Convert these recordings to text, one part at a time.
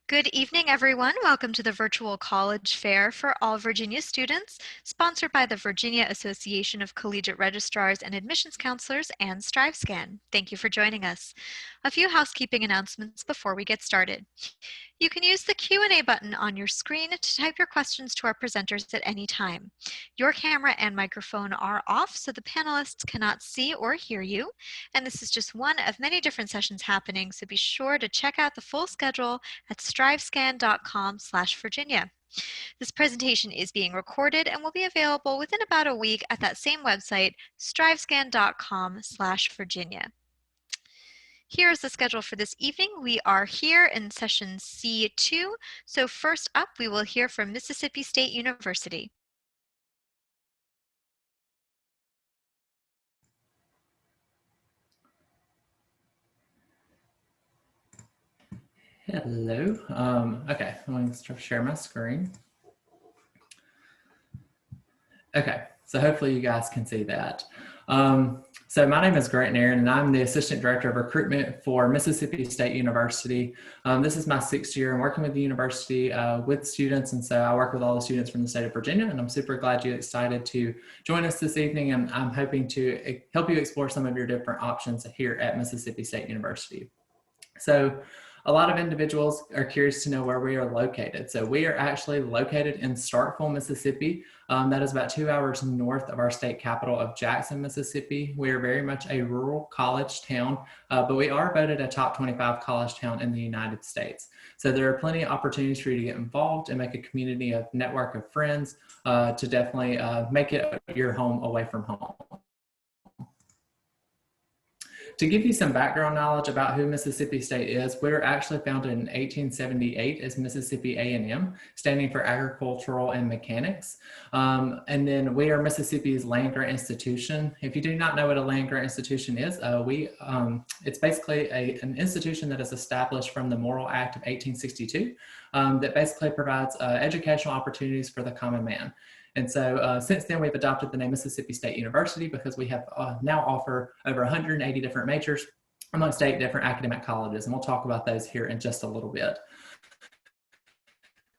Good evening, everyone. Welcome to the Virtual College Fair for all Virginia students, sponsored by the Virginia Association of Collegiate Registrars and Admissions Counselors and StriveScan. Thank you for joining us. A few housekeeping announcements before we get started. You can use the Q&A button on your screen to type your questions to our presenters at any time. Your camera and microphone are off, so the panelists cannot see or hear you. And this is just one of many different sessions happening, so be sure to check out the full schedule at strivescan.com/Virginia. This presentation is being recorded and will be available within about a week at that same website, strivescan.com/Virginia. Here is the schedule for this evening. We are here in session C2. So first up, we will hear from Mississippi State University. Hello. Okay, I'm going to share my screen. Okay, so hopefully you guys can see that. So my name is Grant Aaron, and I'm the Assistant Director of Recruitment for Mississippi State University. This is my 6th year. I'm working with the university with students, and so I work with all the students from the state of Virginia, and I'm super glad you're excited to join us this evening, and I'm hoping to help you explore some of your different options here at Mississippi State University. So a lot of individuals are curious to know where we are located. So we are actually located in Starkville, Mississippi. That is about 2 hours north of our state capital of Jackson, Mississippi. We are very much a rural college town, but we are voted a top 25 college town in the United States. So there are plenty of opportunities for you to get involved and make a community of network of friends to definitely make it your home away from home. To give you some background knowledge about who Mississippi State is, we were actually founded in 1878 as Mississippi A&M, standing for Agricultural and Mechanics. And then we are Mississippi's land-grant institution. If you do not know what a land-grant institution is, it's basically an institution that is established from the Morrill Act of 1862 that basically provides educational opportunities for the common man. And so since then, we've adopted the name Mississippi State University because we have now offer over 180 different majors amongst 8 different academic colleges. And we'll talk about those here in just a little bit.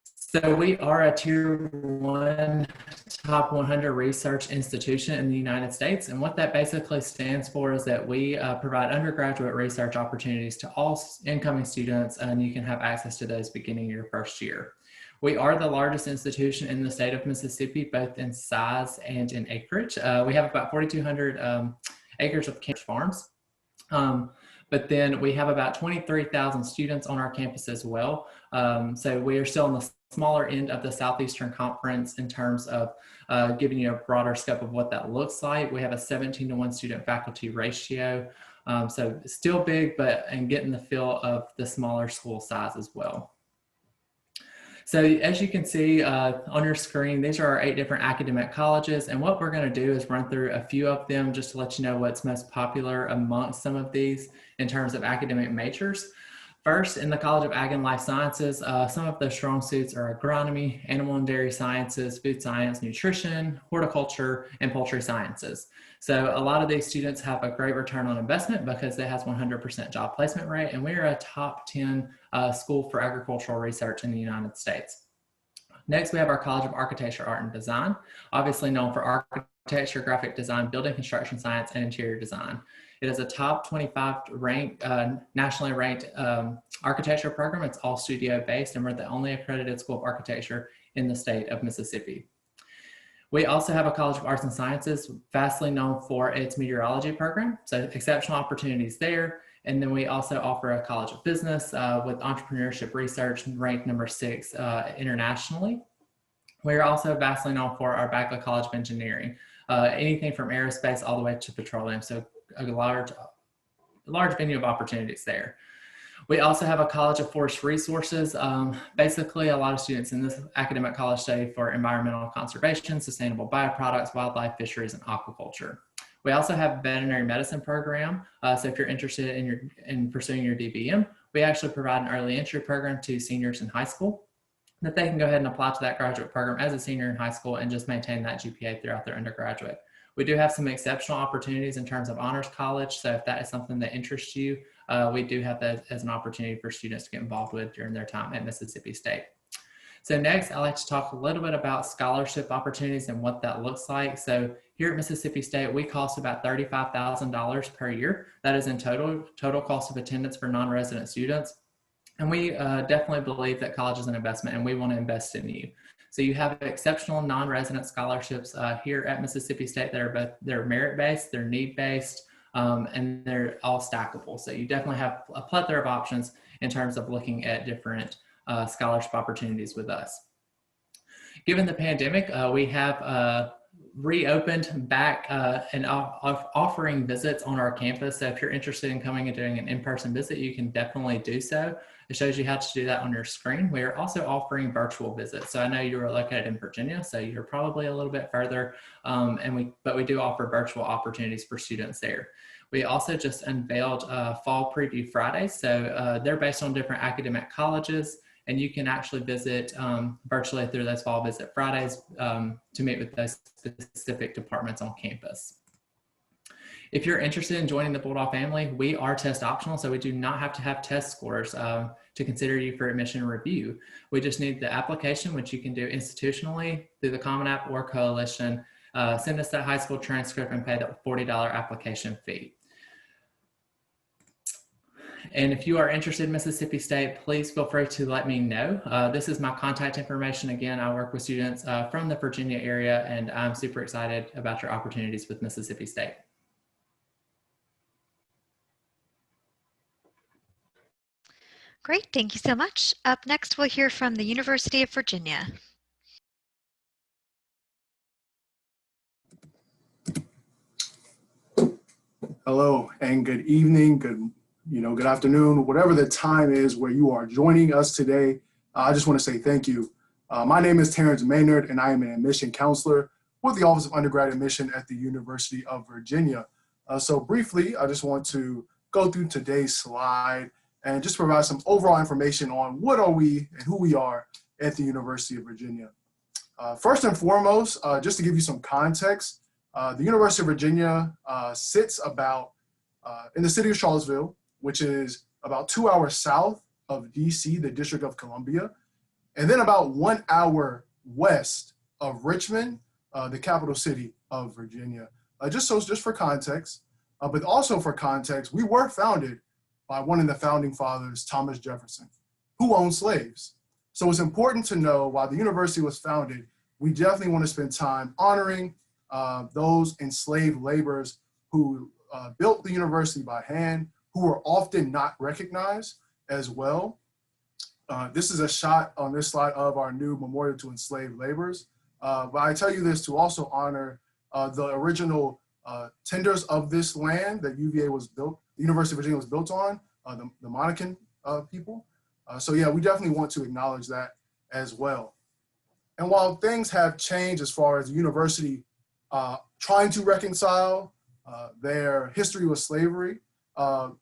So we are a Tier 1 top 100 research institution in the United States. And what that basically stands for is that we provide undergraduate research opportunities to all incoming students, and you can have access to those beginning your first year. We are the largest institution in the state of Mississippi, both in size and in acreage. We have about 4,200 acres of campus farms. But then we have about 23,000 students on our campus as well. So we are still on the smaller end of the Southeastern Conference in terms of giving you a broader scope of what that looks like. We have a 17-to-1 student faculty ratio. So still big, and getting the feel of the smaller school size as well. So as you can see on your screen, these are our 8 different academic colleges. And what we're going to do is run through a few of them just to let you know what's most popular amongst some of these in terms of academic majors. First, in the College of Ag and Life Sciences, some of the strong suits are agronomy, animal and dairy sciences, food science, nutrition, horticulture, and poultry sciences. So a lot of these students have a great return on investment because it has 100% job placement rate, and we are a top 10 school for agricultural research in the United States. Next, we have our College of Architecture, Art, and Design, obviously known for architecture, graphic design, building construction science, and interior design. It is a top 25 ranked, nationally ranked architecture program. It's all studio based, and we're the only accredited school of architecture in the state of Mississippi. We also have a College of Arts and Sciences, vastly known for its meteorology program, so exceptional opportunities there. And then we also offer a College of Business with entrepreneurship research, ranked number 6 internationally. We're also vastly known for our Bagley College of Engineering, anything from aerospace all the way to petroleum, so a large venue of opportunities there. We also have a College of Forest Resources. Basically, a lot of students in this academic college study for environmental conservation, sustainable bioproducts, wildlife, fisheries, and aquaculture. We also have a veterinary medicine program. So if you're interested in pursuing your DVM, we actually provide an early entry program to seniors in high school that they can go ahead and apply to that graduate program as a senior in high school and just maintain that GPA throughout their undergraduate. We do have some exceptional opportunities in terms of honors college. So if that is something that interests you, we do have that as an opportunity for students to get involved with during their time at Mississippi State. So next, I'd like to talk a little bit about scholarship opportunities and what that looks like. So here at Mississippi State, we cost about $35,000 per year. That is in total cost of attendance for non-resident students. And we definitely believe that college is an investment and we want to invest in you. So you have exceptional non-resident scholarships here at Mississippi State that are they're merit-based, they're need-based, and they're all stackable. So you definitely have a plethora of options in terms of looking at different scholarship opportunities with us. Given the pandemic, we have reopened back and offering visits on our campus. So if you're interested in coming and doing an in-person visit, you can definitely do so. It shows you how to do that on your screen. We are also offering virtual visits. So I know you are located in Virginia, so you're probably a little bit further, but we do offer virtual opportunities for students there. We also just unveiled Fall Preview Fridays. So they're based on different academic colleges, and you can actually visit virtually through those Fall Visit Fridays to meet with those specific departments on campus. If you're interested in joining the Bulldog family, we are test optional, so we do not have to have test scores to consider you for admission review. We just need the application, which you can do institutionally through the Common App or Coalition. Send us that high school transcript and pay the $40 application fee. And if you are interested in Mississippi State, please feel free to let me know. This is my contact information. Again, I work with students from the Virginia area, and I'm super excited about your opportunities with Mississippi State. Great, thank you so much. Up next, we'll hear from the University of Virginia. Hello and good evening, good afternoon, whatever the time is where you are joining us today. I just want to say thank you. My name is Terence Maynard, and I am an admission counselor with the Office of Undergrad Admission at the University of Virginia. So briefly, I just want to go through today's slide and just provide some overall information on what are we and who we are at the University of Virginia. First and foremost, just to give you some context, the University of Virginia sits about in the city of Charlottesville, which is about 2 hours south of DC, the District of Columbia, and then about 1 hour west of Richmond, the capital city of Virginia. Just for context, but also for context, we were founded by one of the founding fathers, Thomas Jefferson, who owned slaves. So it's important to know while the university was founded, we definitely want to spend time honoring those enslaved laborers who built the university by hand, who were often not recognized as well. This is a shot on this slide of our new memorial to enslaved laborers. But I tell you this to also honor the original tenders of this land that UVA was built, the University of Virginia was built on, the Mennonite people. So yeah, we definitely want to acknowledge that as well. And while things have changed as far as the university trying to reconcile their history with slavery,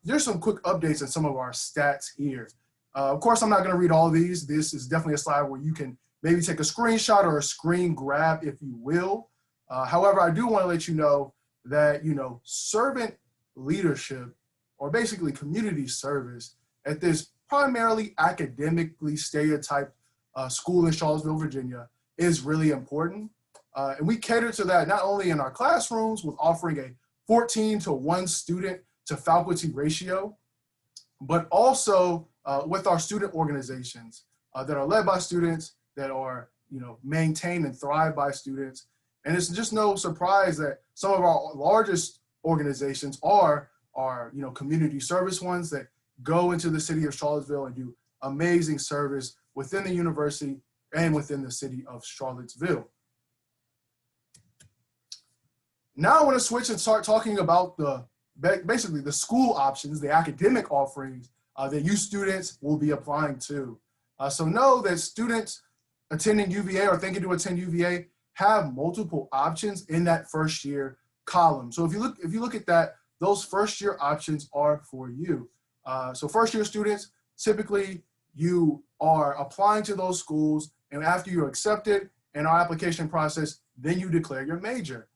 there's some quick updates in some of our stats here. Of course, I'm not going to read all these. This is definitely a slide where you can maybe take a screenshot or a screen grab, if you will. However, I do want to let you know that, servant leadership, or basically community service, at this primarily academically stereotyped school in Charlottesville, Virginia, is really important. And we cater to that not only in our classrooms with offering a 14-to-1 student to faculty ratio, but also with our student organizations that are led by students, that are maintained and thrive by students. And it's just no surprise that some of our largest organizations are community service ones that go into the city of Charlottesville and do amazing service within the university and within the city of Charlottesville. Now I want to switch and start talking about basically the school options, the academic offerings that you students will be applying to. So know that students attending UVA or thinking to attend UVA have multiple options in that first year column. So if you look at that, those first year options are for you. So first year students, typically you are applying to those schools, and after you're accepted in our application process, then you declare your major.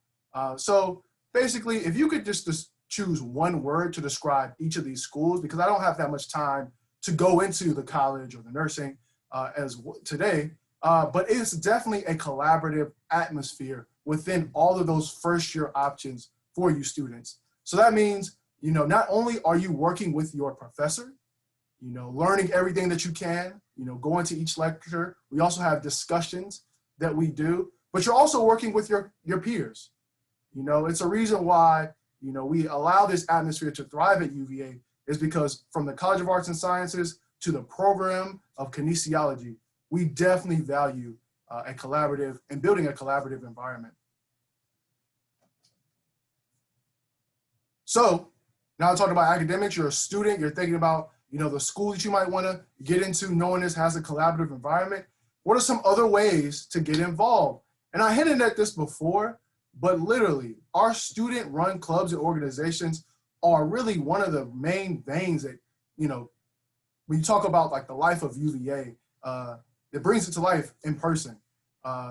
So basically, if you could just choose one word to describe each of these schools because I don't have that much time to go into the college or the nursing today. But it's definitely a collaborative atmosphere within all of those first year options for you students. So that means, not only are you working with your professor, learning everything that you can, going to each lecture. We also have discussions that we do, but you're also working with your peers. It's a reason why, we allow this atmosphere to thrive at UVA is because from the College of Arts and Sciences to the program of kinesiology, we definitely value a collaborative and building a collaborative environment. So now I'm talking about academics, you're a student, you're thinking about, the school that you might want to get into, knowing this has a collaborative environment. What are some other ways to get involved? And I hinted at this before, but literally our student-run clubs and organizations are really one of the main veins that, when you talk about like the life of UVA, it brings it to life in person.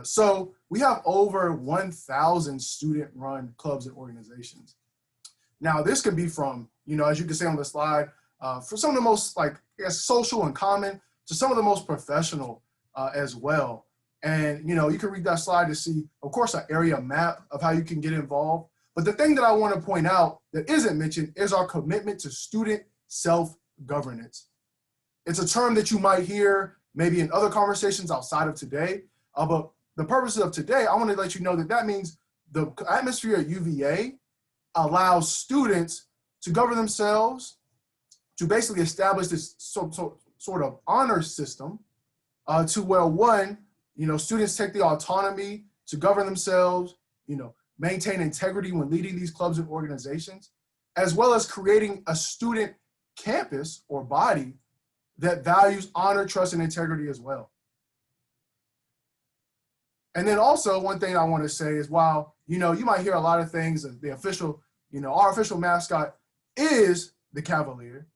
So we have over 1,000 student-run clubs and organizations. Now this could be from, as you can see on the slide, for some of the most social and common to some of the most professional as well. And you can read that slide to see, of course, an area map of how you can get involved. But the thing that I want to point out that isn't mentioned is our commitment to student self-governance. It's a term that you might hear maybe in other conversations outside of today, but the purpose of today, I want to let you know that means the atmosphere at UVA allows students to govern themselves, to basically establish this sort of honor system to where one, students take the autonomy to govern themselves, maintain integrity when leading these clubs and organizations, as well as creating a student campus or body that values honor, trust, and integrity as well. And then also one thing I want to say is while, you might hear a lot of things, the official, our official mascot is the Cavalier.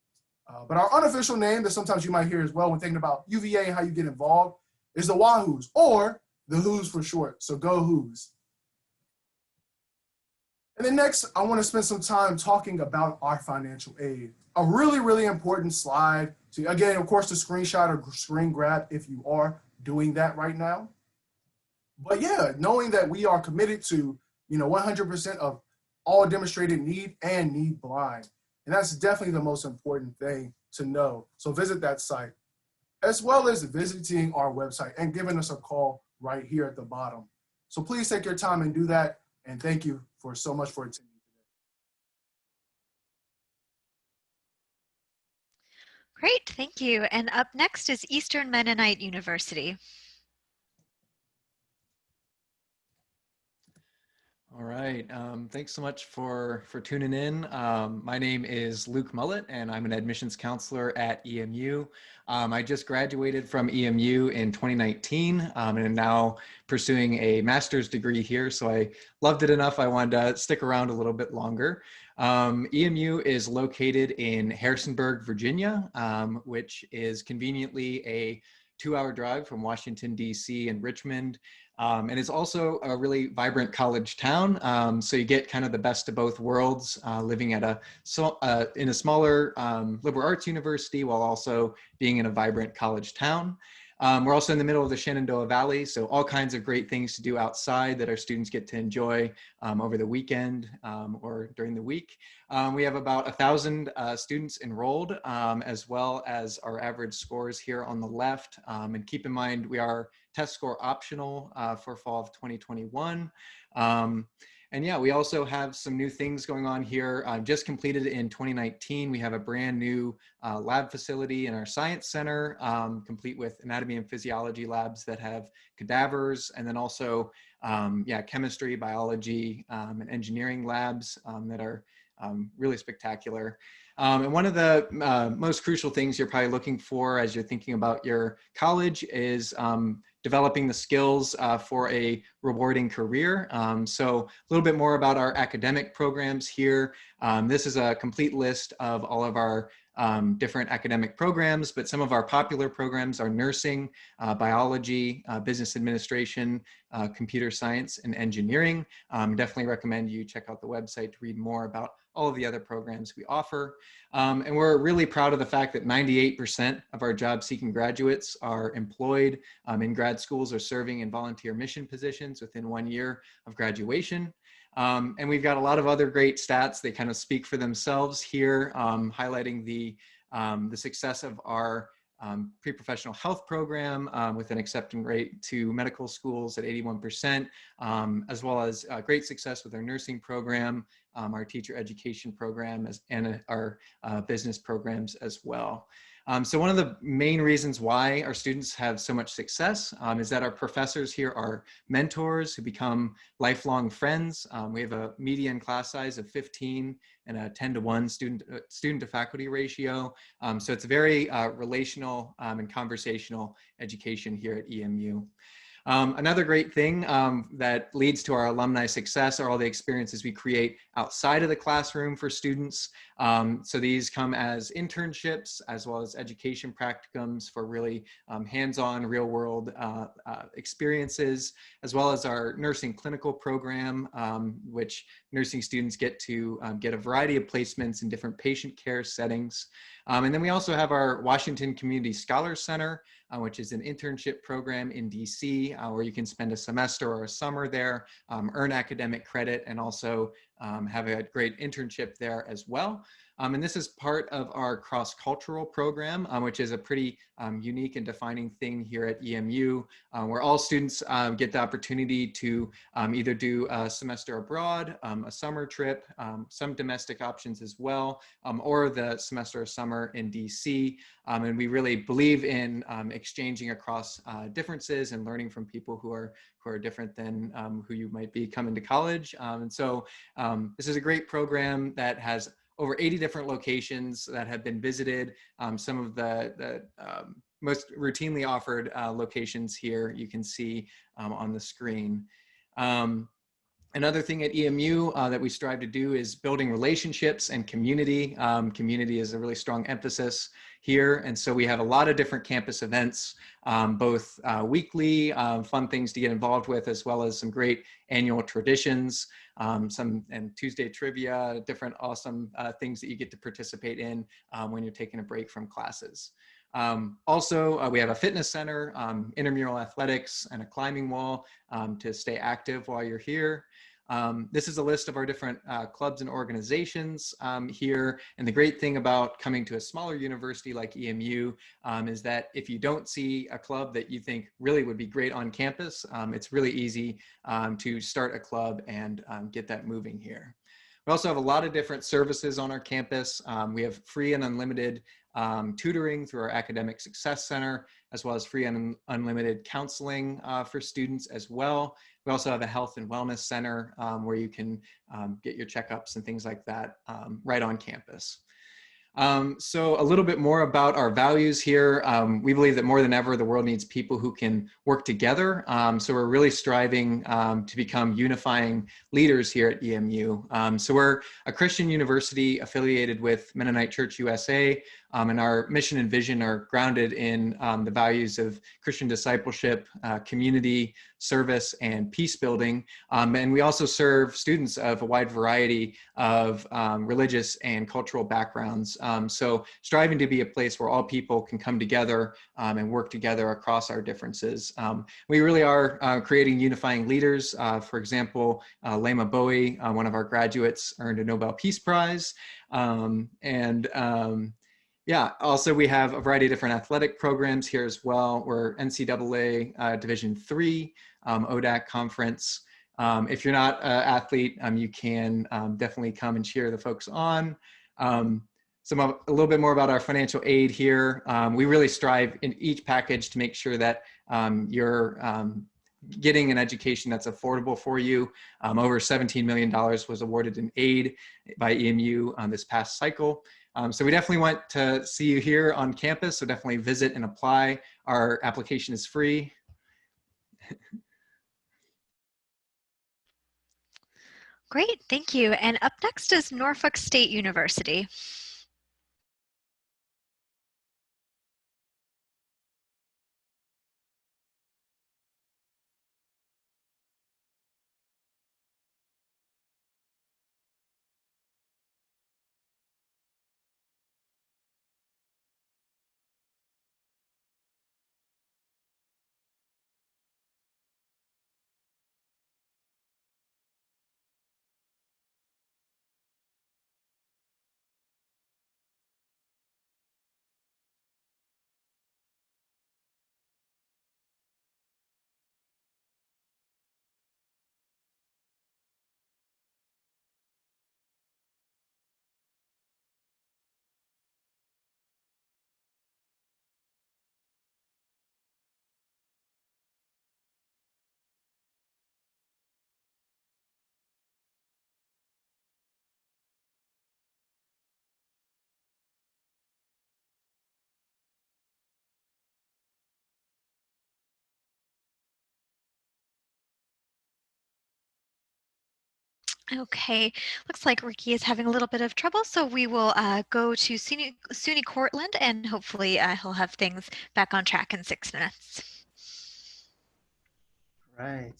But our unofficial name that sometimes you might hear as well when thinking about UVA and how you get involved is the Wahoos, or the Who's for short, so go Who's. And then next, I want to spend some time talking about our financial aid. A really, really important slide to, again, of course, the screenshot or screen grab if you are doing that right now. But yeah, knowing that we are committed to, 100% of all demonstrated need and need blind. And that's definitely the most important thing to know. So visit that site, as well as visiting our website and giving us a call right here at the bottom. So please take your time and do that. And thank you for so much for attending today. Great, thank you. And up next is Eastern Mennonite University. All right, thanks so much for tuning in. My name is Luke Mullett, and I'm an admissions counselor at EMU. I just graduated from EMU in 2019 and am now pursuing a master's degree here, so I loved it enough I wanted to stick around a little bit longer. EMU is located in Harrisonburg, Virginia, which is conveniently a 2-hour drive from Washington, D.C. and Richmond. And it's also a really vibrant college town. So you get kind of the best of both worlds, living at in a smaller liberal arts university while also being in a vibrant college town. We're also in the middle of the Shenandoah Valley, so all kinds of great things to do outside that our students get to enjoy over the weekend or during the week. We have about 1,000 students enrolled, as well as our average scores here on the left. And keep in mind, we are test score optional for fall of 2021. And yeah, we also have some new things going on here. Just completed in 2019, we have a brand new lab facility in our science center, complete with anatomy and physiology labs that have cadavers, and then also, chemistry, biology, and engineering labs that are really spectacular. And one of the most crucial things you're probably looking for as you're thinking about your college is developing the skills for a rewarding career. So a little bit more about our academic programs here. This is a complete list of all of our different academic programs, but some of our popular programs are nursing, biology, business administration, computer science, and engineering. Definitely recommend you check out the website to read more about all of the other programs we offer. And we're really proud of the fact that 98% of our job-seeking graduates are employed in grad schools or serving in volunteer mission positions within 1 year of graduation. And we've got a lot of other great stats. They kind of speak for themselves here, highlighting the success of our pre-professional health program with an acceptance rate to medical schools at 81%, as well as great success with our nursing program, our teacher education program, and our business programs as well. So one of the main reasons why our students have so much success is that our professors here are mentors who become lifelong friends. We have a median class size of 15 and a 10-to-1 student to faculty ratio. So it's a very relational and conversational education here at EMU. Another great thing that leads to our alumni success are all the experiences we create outside of the classroom for students. So these come as internships as well as education practicums for really hands-on real-world experiences, as well as our nursing clinical program, which nursing students get to get a variety of placements in different patient care settings. And then we also have our Washington Community Scholars Center, which is an internship program in DC, where you can spend a semester or a summer there, earn academic credit, and also have a great internship there as well. And this is part of our cross-cultural program, which is a pretty unique and defining thing here at EMU, where all students get the opportunity to either do a semester abroad, a summer trip, some domestic options as well, or the semester or summer in DC. And we really believe in exchanging across differences and learning from people who are different than who you might be coming to college. And so this is a great program that has over 80 different locations that have been visited. Some of the most routinely offered locations here you can see on the screen. Another thing at EMU that we strive to do is building relationships and community. Community is a really strong emphasis here. And so we have a lot of different campus events, both weekly, fun things to get involved with, as well as some great annual traditions, and Tuesday trivia, different awesome things that you get to participate in when you're taking a break from classes. Also, we have a fitness center, intramural athletics, and a climbing wall to stay active while you're here. This is a list of our different clubs and organizations here. And the great thing about coming to a smaller university like EMU is that if you don't see a club that you think really would be great on campus, it's really easy to start a club and get that moving here. We also have a lot of different services on our campus. We have free and unlimited tutoring through our Academic Success Center, as well as free and unlimited counseling for students as well. We also have a health and wellness center where you can get your checkups and things like that right on campus. So a little bit more about our values here. We believe that more than ever, the world needs people who can work together. So we're really striving to become unifying leaders here at EMU. So we're a Christian university affiliated with Mennonite Church USA, and our mission and vision are grounded in the values of Christian discipleship, community, service, and peace building. And we also serve students of a wide variety of religious and cultural backgrounds. So striving to be a place where all people can come together and work together across our differences. We really are creating unifying leaders. For example, Lema Bowie, one of our graduates, earned a Nobel Peace Prize. Yeah, also we have a variety of different athletic programs here as well. We're NCAA Division III, ODAC conference. If you're not an athlete, you can definitely come and cheer the folks on. A little bit more about our financial aid here. We really strive in each package to make sure that you're getting an education that's affordable for you. Over $17 million was awarded in aid by EMU this past cycle. So we definitely want to see you here on campus, so definitely visit and apply. Our application is free. Great, thank you. And up next is Norfolk State University. Okay, looks like Ricky is having a little bit of trouble, so we will go to SUNY Cortland, and hopefully he'll have things back on track in 6 minutes. Right.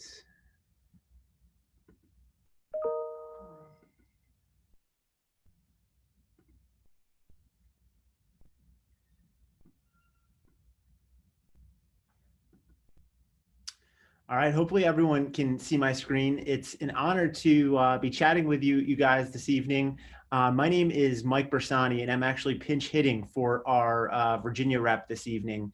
All right, hopefully everyone can see my screen. It's an honor to be chatting with you guys this evening. My name is Mike Bersani, and I'm actually pinch hitting for our Virginia rep this evening,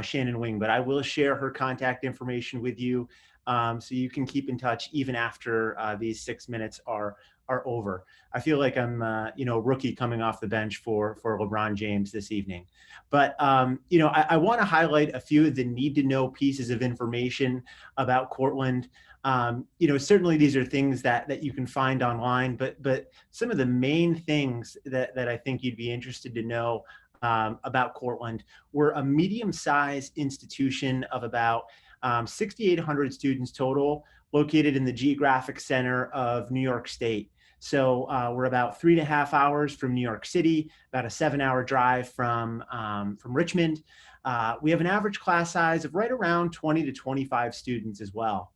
Shannon Wing, but I will share her contact information with you so you can keep in touch even after these 6 minutes are over. I feel like I'm rookie coming off the bench for LeBron James this evening. But I want to highlight a few of the need to know pieces of information about Cortland. Certainly these are things that you can find online, but some of the main things that I think you'd be interested to know about Cortland. We're a medium-sized institution of about 6,800 students total, located in the geographic center of New York State. So we're about 3.5 hours from New York City, about a 7-hour drive from Richmond. We have an average class size of right around 20 to 25 students as well.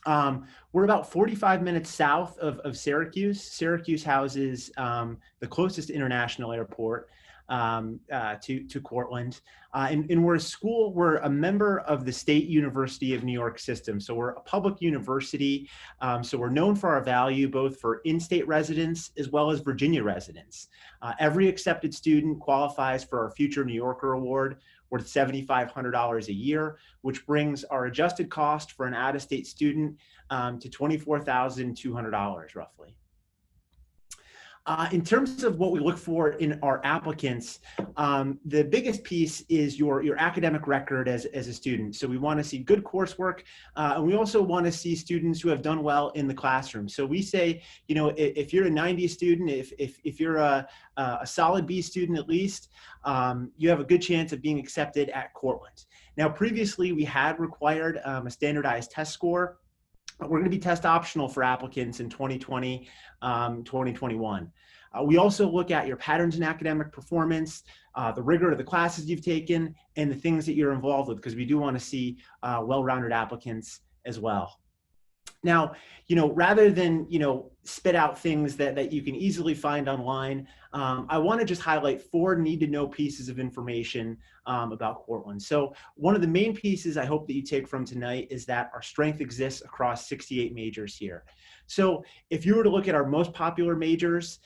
We're about 45 minutes south of Syracuse. Syracuse houses the closest international airport to Cortland. And we're a school, we're a member of the State University of New York system. So we're a public university. So we're known for our value, both for in-state residents as well as Virginia residents. Every accepted student qualifies for our Future New Yorker Award, worth $7,500 a year, which brings our adjusted cost for an out-of-state student to $24,200 roughly. In terms of what we look for in our applicants, the biggest piece is your academic record as a student. So we want to see good coursework, and we also want to see students who have done well in the classroom. So we say, if you're a 90 student, if you're a solid B student at least, you have a good chance of being accepted at Cortland. Now, previously we had required a standardized test score. We're going to be test optional for applicants in 2020, 2021. We also look at your patterns in academic performance, the rigor of the classes you've taken, and the things that you're involved with, because we do want to see well-rounded applicants as well. Now, rather than, spit out things that you can easily find online, I want to just highlight 4 need-to-know pieces of information about Cortland. So one of the main pieces I hope that you take from tonight is that our strength exists across 68 majors here. So if you were to look at our most popular majors,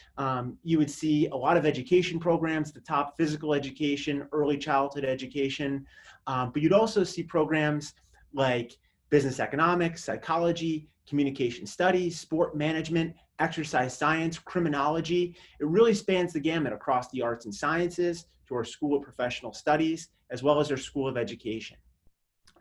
you would see a lot of education programs, the top: physical education, early childhood education, but you'd also see programs like business economics, psychology, communication studies, sport management, exercise science, criminology. It really spans the gamut across the arts and sciences to our School of Professional Studies, as well as our School of Education.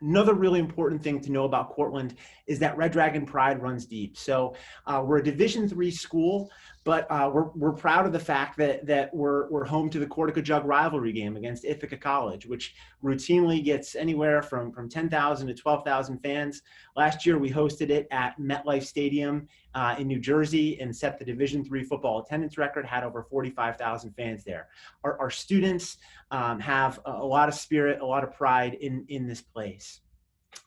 Another really important thing to know about Cortland is that Red Dragon pride runs deep. So we're a Division III school, but we're proud of the fact that we're home to the Cortica Jug rivalry game against Ithaca College, which routinely gets anywhere from 10,000 to 12,000 fans. Last year, we hosted it at MetLife Stadium in New Jersey and set the Division III football attendance record, had over 45,000 fans there. Our students have a lot of spirit, a lot of pride in this place.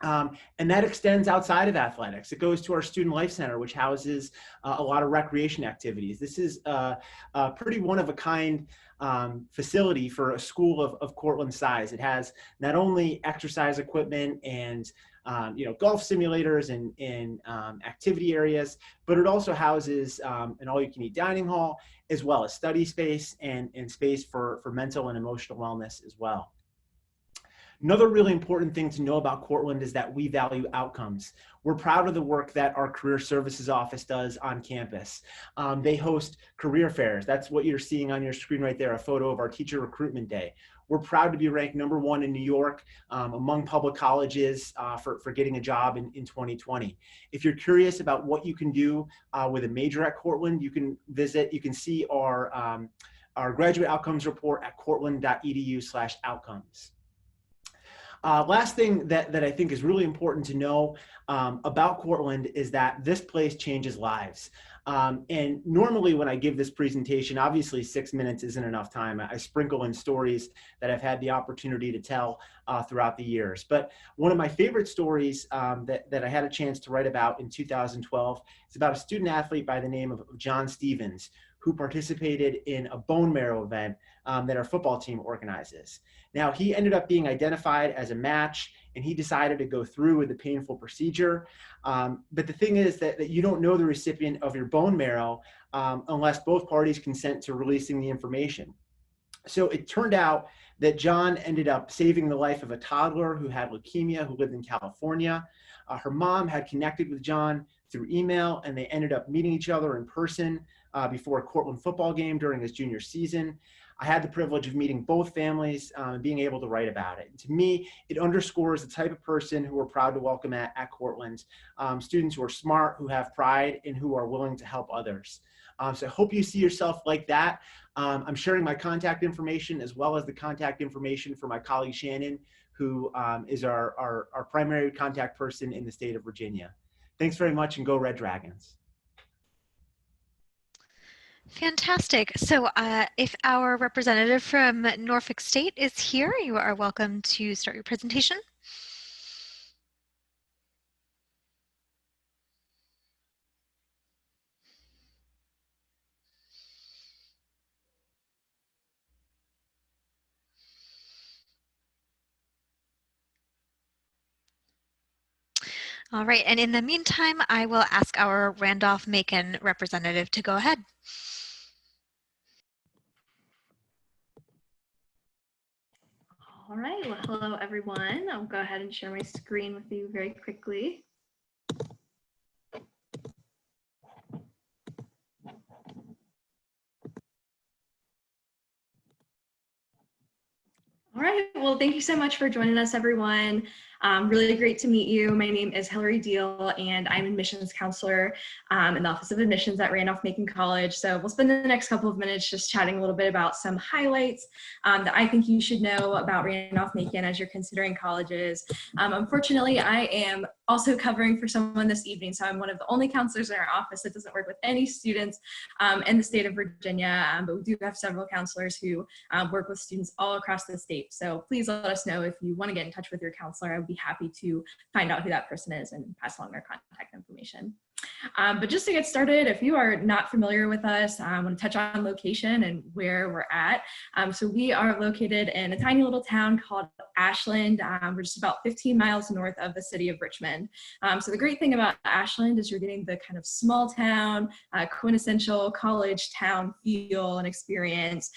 And that extends outside of athletics. It goes to our Student Life Center, which houses a lot of recreation activities. This is a pretty one-of-a-kind facility for a school of Cortland size. It has not only exercise equipment and golf simulators and activity areas, but it also houses an all-you-can-eat dining hall, as well as study space and space for mental and emotional wellness as well. Another really important thing to know about Cortland is that we value outcomes. We're proud of the work that our Career Services Office does on campus. They host career fairs. That's what you're seeing on your screen right there, a photo of our Teacher Recruitment Day. We're proud to be ranked #1 in New York among public colleges for getting a job in 2020. If you're curious about what you can do with a major at Cortland, you can see our graduate outcomes report at cortland.edu/outcomes. Last thing that I think is really important to know about Cortland is that this place changes lives. And normally when I give this presentation, obviously 6 minutes isn't enough time. I sprinkle in stories that I've had the opportunity to tell throughout the years. But one of my favorite stories that I had a chance to write about in 2012 is about a student athlete by the name of John Stevens, who participated in a bone marrow event that our football team organizes. Now, he ended up being identified as a match, and he decided to go through with the painful procedure. But the thing is that you don't know the recipient of your bone marrow unless both parties consent to releasing the information. So it turned out that John ended up saving the life of a toddler who had leukemia, who lived in California. Her mom had connected with John through email, and they ended up meeting each other in person before a Cortland football game during his junior season. I had the privilege of meeting both families and being able to write about it. And to me, it underscores the type of person who we're proud to welcome at Cortland, students who are smart, who have pride, and who are willing to help others. So I hope you see yourself like that. I'm sharing my contact information as well as the contact information for my colleague Shannon, who is our primary contact person in the state of Virginia. Thanks very much, and go Red Dragons. Fantastic. So if our representative from Norfolk State is here, you are welcome to start your presentation. All right, and in the meantime, I will ask our Randolph-Macon representative to go ahead. All right, well, hello everyone. I'll go ahead and share my screen with you very quickly. All right, well, thank you so much for joining us, everyone. Really great to meet you. My name is Hillary Deal, and I'm admissions counselor in the Office of Admissions at Randolph-Macon College. So we'll spend the next couple of minutes just chatting a little bit about some highlights that I think you should know about Randolph-Macon as you're considering colleges. Unfortunately, I am also covering for someone this evening, so I'm one of the only counselors in our office that doesn't work with any students in the state of Virginia, but we do have several counselors who work with students all across the state. So please let us know if you want to get in touch with your counselor. I would be happy to find out who that person is and pass along their contact information. But just to get started, if you are not familiar with us, I want to touch on location and where we're at. So we are located in a tiny little town called Ashland. We're just about 15 miles north of the city of Richmond. So the great thing about Ashland is you're getting the kind of small town, quintessential college town feel and experience.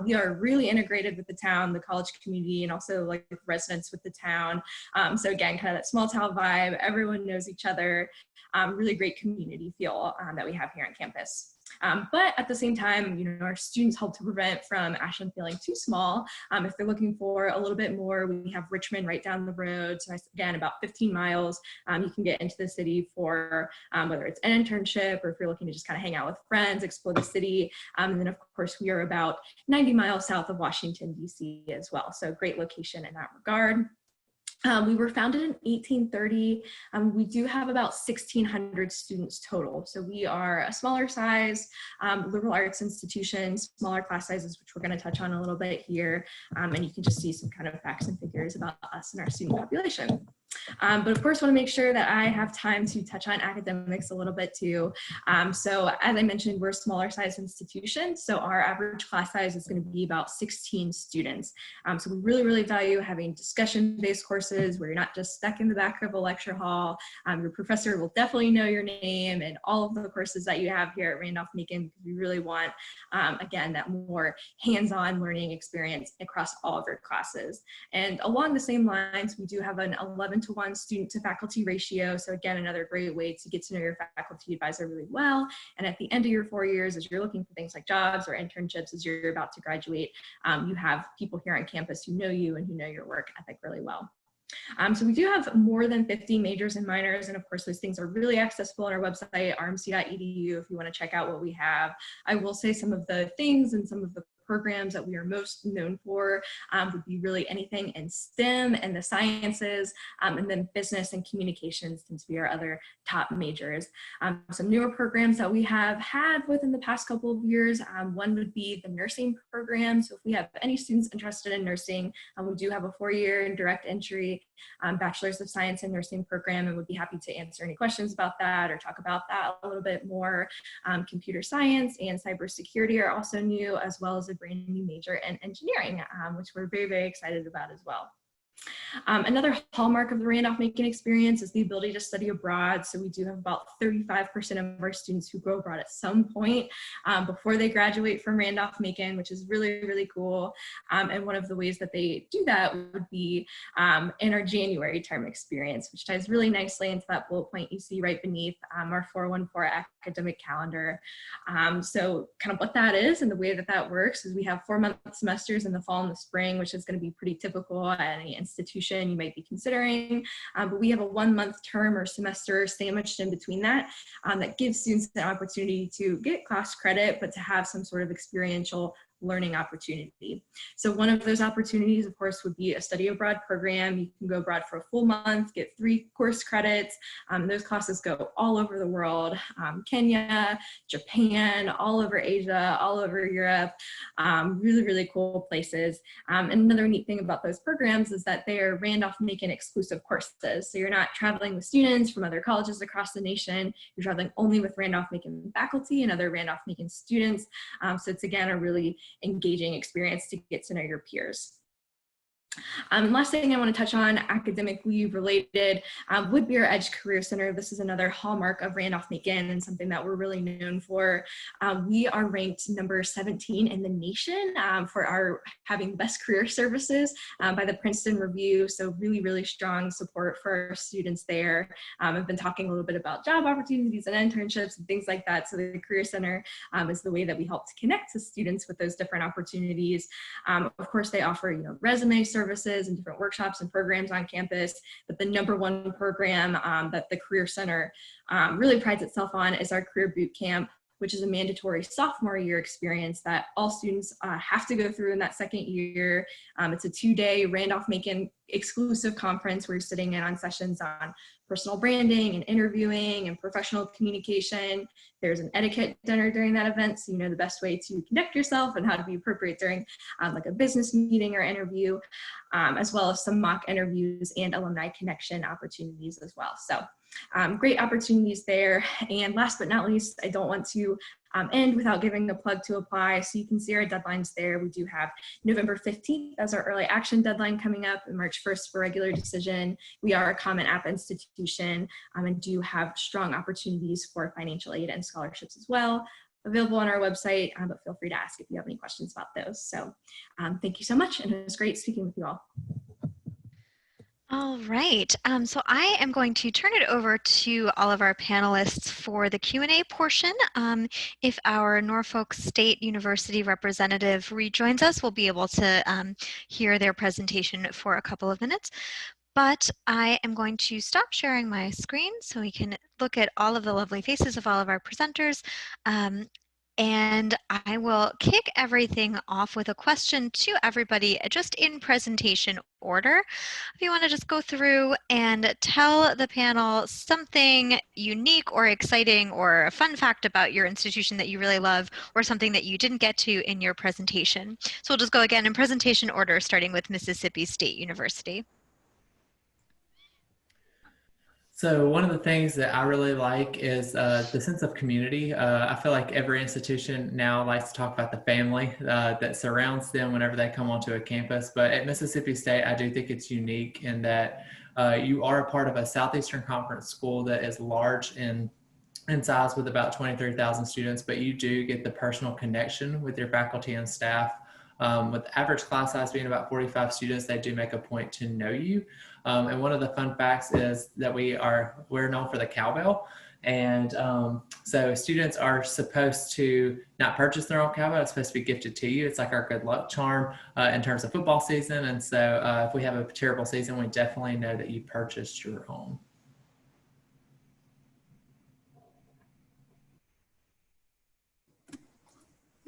We are really integrated with the town, the college community, and also like residents with the town. So again, kind of that small town vibe, everyone knows each other, really great community feel that we have here on campus. But at the same time, you know, our students help to prevent from Ashland feeling too small. If they're looking for a little bit more, we have Richmond right down the road. So again, about 15 miles, you can get into the city for whether it's an internship or if you're looking to just kind of hang out with friends, explore the city. And then of course, we are about 90 miles south of Washington, DC as well. So great location in that regard. We were founded in 1830. We do have about 1,600 students total. So we are a smaller size liberal arts institution, smaller class sizes, which we're going to touch on a little bit here. And you can just see some kind of facts and figures about us and our student population. But of course, want to make sure that I have time to touch on academics a little bit too. So as I mentioned, we're a smaller size institution. So our average class size is going to be about 16 students. So we really, really value having discussion-based courses where you're not just stuck in the back of a lecture hall. Your professor will definitely know your name and all of the courses that you have here at Randolph-Macon, because we really want, again, that more hands-on learning experience across all of our classes. And along the same lines, we do have an 11-to-1 student to faculty ratio. So again, another great way to get to know your faculty advisor really well. And at the end of your 4 years, as you're looking for things like jobs or internships, as you're about to graduate, you have people here on campus who know you and who know your work ethic really well. So we do have more than 50 majors and minors, and of course those things are really accessible on our website, rmc.edu, if you want to check out what we have. I will say some of the things and some of the programs that we are most known for would be really anything in STEM and the sciences, and then business and communications tend to be our other top majors. Some newer programs that we have had within the past couple of years, one would be the nursing program. So if we have any students interested in nursing, we do have a 4-year direct entry Bachelor's of Science in Nursing program, and would be happy to answer any questions about that or talk about that a little bit more. Computer science and cybersecurity are also new, as well as a brand new major in engineering, which we're very, very excited about as well. Another hallmark of the Randolph-Macon experience is the ability to study abroad. So we do have about 35% of our students who go abroad at some point before they graduate from Randolph-Macon, which is really, really cool. And one of the ways that they do that would be in our January term experience, which ties really nicely into that bullet point you see right beneath our 414 academic calendar. So kind of what that is and the way that that works is we have 4-month semesters in the fall and the spring, which is going to be pretty typical at any institution you might be considering, but we have a 1-month term or semester sandwiched in between that that gives students the opportunity to get class credit, but to have some sort of experiential learning opportunity. So one of those opportunities, of course, would be a study abroad program. You can go abroad for a full month, get 3 course credits. Those classes go all over the world, Kenya, Japan, all over Asia, all over Europe, really, really cool places. And another neat thing about those programs is that they are Randolph-Macon exclusive courses. So you're not traveling with students from other colleges across the nation. You're traveling only with Randolph-Macon faculty and other Randolph-Macon students. So it's, again, a really engaging experience to get to know your peers. Last thing I want to touch on, academically related, would be our Edge Career Center. This is another hallmark of Randolph-Macon and something that we're really known for. We are ranked number 17 in the nation for our having best career services by the Princeton Review. So really, really strong support for our students there. I've been talking a little bit about job opportunities and internships and things like that. So the Career Center is the way that we help to connect to students with those different opportunities. Of course, they offer, resume services and different workshops and programs on campus, but the #1 program that the Career Center really prides itself on is our Career Boot Camp, which is a mandatory sophomore year experience that all students have to go through in that second year. It's a 2-day Randolph-Macon exclusive conference where you're sitting in on sessions on personal branding and interviewing and professional communication. There's an etiquette dinner during that event, so you know the best way to conduct yourself and how to be appropriate during like a business meeting or interview, as well as some mock interviews and alumni connection opportunities as well. So great opportunities there. And last but not least, I don't want to end without giving a plug to apply. So you can see our deadlines there. We do have November 15th as our early action deadline coming up, and March 1st for regular decision. We are a Common App institution and do have strong opportunities for financial aid and scholarships as well, available on our website, but feel free to ask if you have any questions about those. So thank you so much, and it was great speaking with you all. All right, so I am going to turn it over to all of our panelists for the Q&A portion. If our Norfolk State University representative rejoins us, we'll be able to hear their presentation for a couple of minutes. But I am going to stop sharing my screen so we can look at all of the lovely faces of all of our presenters. And I will kick everything off with a question to everybody just in presentation order. If you want to just go through and tell the panel something unique or exciting or a fun fact about your institution that you really love, or something that you didn't get to in your presentation. So we'll just go again in presentation order, starting with Mississippi State University. So one of the things that I really like is the sense of community. I feel like every institution now likes to talk about the family that surrounds them whenever they come onto a campus. But at Mississippi State, I do think it's unique in that you are a part of a Southeastern Conference school that is large in size with about 23,000 students, but you do get the personal connection with your faculty and staff. With the average class size being about 45 students, they do make a point to know you. And one of the fun facts is that we're known for the cowbell. And so students are supposed to not purchase their own cowbell. It's supposed to be gifted to you. It's like our good luck charm in terms of football season. And so if we have a terrible season, we definitely know that you purchased your own.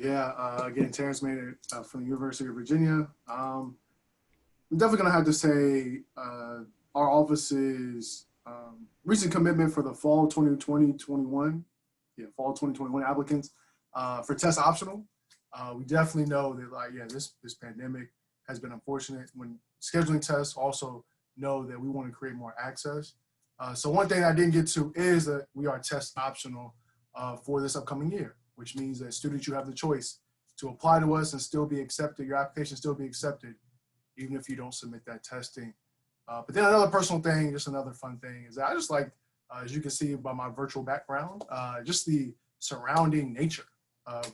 Yeah, again, Terence Maynard from the University of Virginia. I'm definitely going to have to say our office's recent commitment for the fall 2020-21, fall 2021 applicants for test optional. We definitely know that, like, yeah, this pandemic has been unfortunate. When scheduling tests, also know that we want to create more access. So one thing I didn't get to is that we are test optional for this upcoming year, which means that students, you have the choice to apply to us and still be accepted. Your application still be accepted, even if you don't submit that testing. But then another personal thing, just another fun thing, is that I just like, as you can see by my virtual background, just the surrounding nature of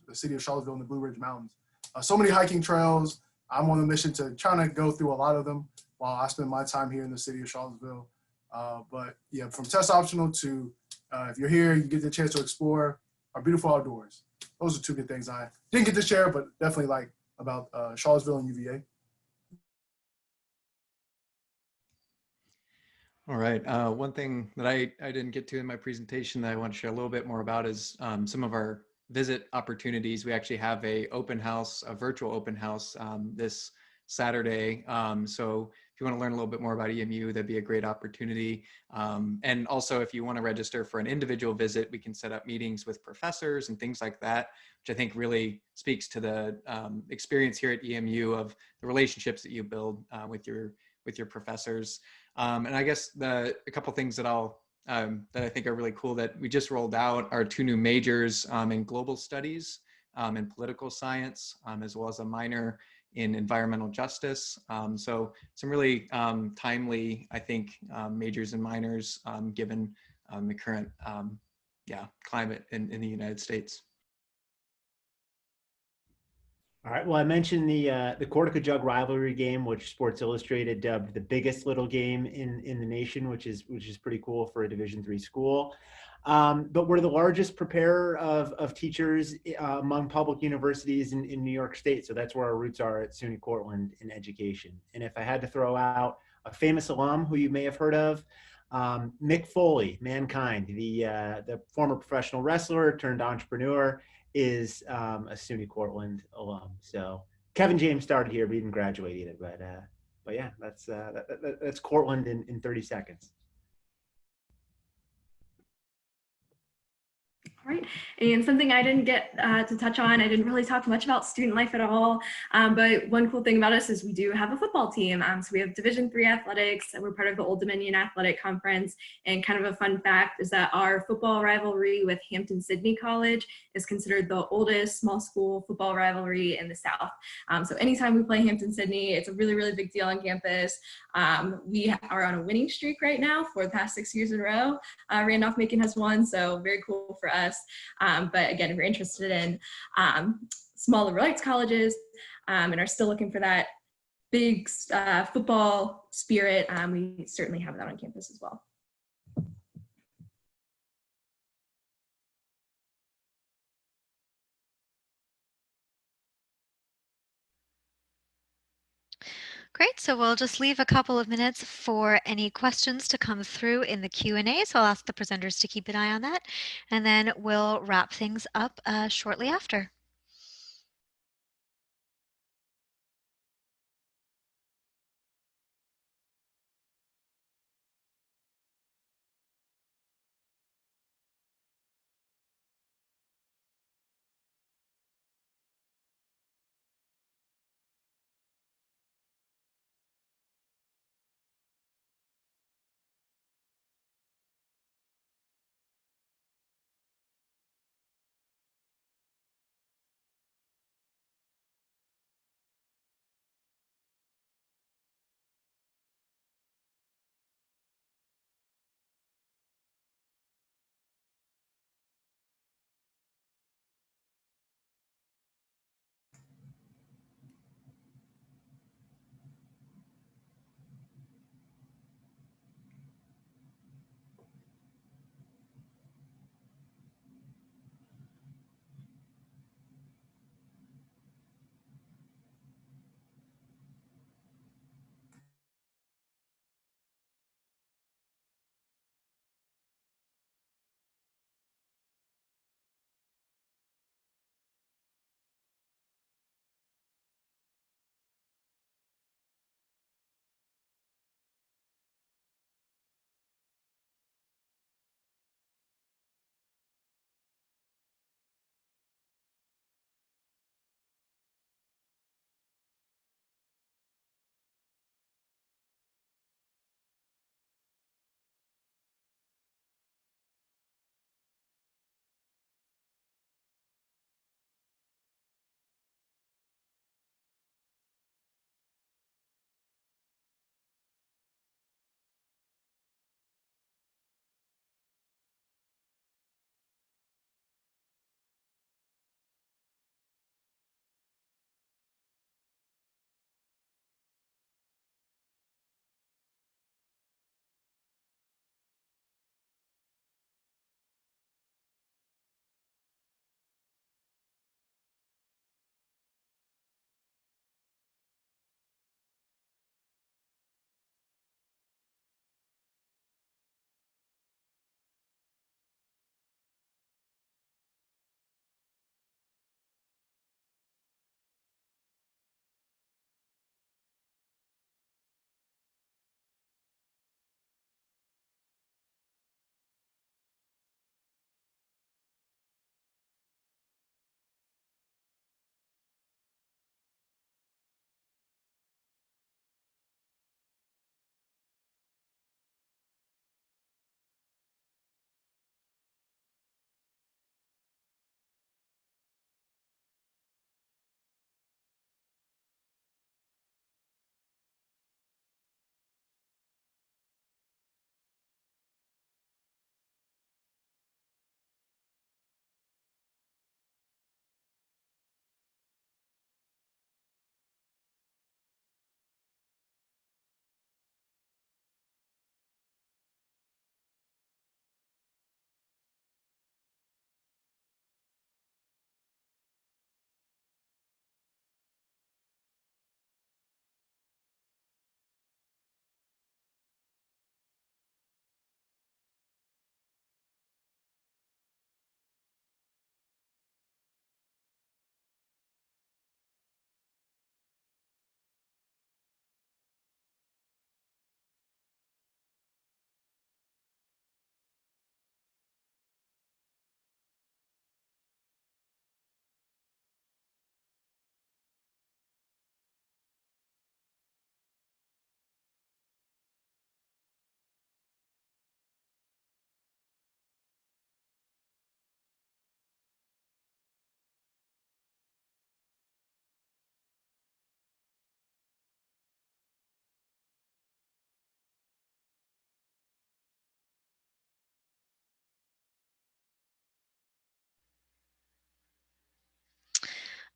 the city of Charlottesville and the Blue Ridge Mountains. So many hiking trails. I'm on a mission to try to go through a lot of them while I spend my time here in the city of Charlottesville. But yeah, from test optional to if you're here, you get the chance to explore our beautiful outdoors. Those are two good things I didn't get to share, but definitely like about Charlottesville and UVA. All right. One thing that I didn't get to in my presentation that I want to share a little bit more about is some of our visit opportunities. We actually have a open house, a virtual open house this Saturday. So if you want to learn a little bit more about EMU, that'd be a great opportunity. And also, if you want to register for an individual visit, we can set up meetings with professors and things like that, which I think really speaks to the experience here at EMU of the relationships that you build with your professors. And I guess a couple things that that I think are really cool that we just rolled out are 2 new majors in global studies and political science, as well as a minor in environmental justice. So some really timely, I think, majors and minors given the current climate in the United States. All right. Well, I mentioned the Cortica Jug rivalry game, which Sports Illustrated dubbed the biggest little game in the nation, which is pretty cool for a Division III school. But we're the largest preparer of teachers among public universities in New York State. So that's where our roots are at SUNY Cortland in education. And if I had to throw out a famous alum who you may have heard of, Mick Foley, Mankind, the former professional wrestler turned entrepreneur, is a SUNY Cortland alum. So Kevin James started here, but he didn't graduate either. But yeah, that's Cortland in 30 seconds. All right, and something I didn't get to touch on, I didn't really talk much about student life at all, but one cool thing about us is we do have a football team. So we have Division III athletics, and we're part of the Old Dominion Athletic Conference, and kind of a fun fact is that our football rivalry with Hampton-Sydney College is considered the oldest small school football rivalry in the South. So anytime we play Hampton-Sydney, it's a really, really big deal on campus. We are on a winning streak right now for the past 6 years in a row. Randolph-Macon has won, so very cool for us. But again, if you're interested in smaller rights colleges and are still looking for that big football spirit, we certainly have that on campus as well. Great, so we'll just leave a couple of minutes for any questions to come through in the Q&A. So I'll ask the presenters to keep an eye on that, and then we'll wrap things up shortly after.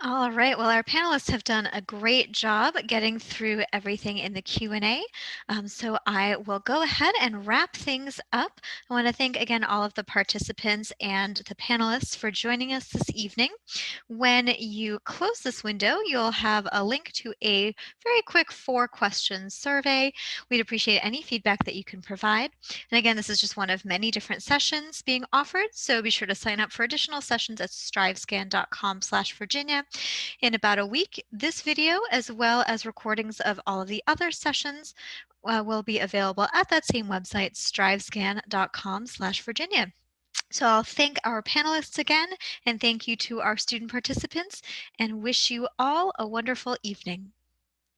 All right, well, our panelists have done a great job getting through everything in the Q&A. So I will go ahead and wrap things up. I want to thank again all of the participants and the panelists for joining us this evening. When you close this window, you'll have a link to a very quick 4-question survey. We'd appreciate any feedback that you can provide. And again, this is just one of many different sessions being offered, so be sure to sign up for additional sessions at strivescan.com/Virginia. In about a week, this video, as well as recordings of all of the other sessions, will be available at that same website, strivescan.com/Virginia. So I'll thank our panelists again, and thank you to our student participants, and wish you all a wonderful evening.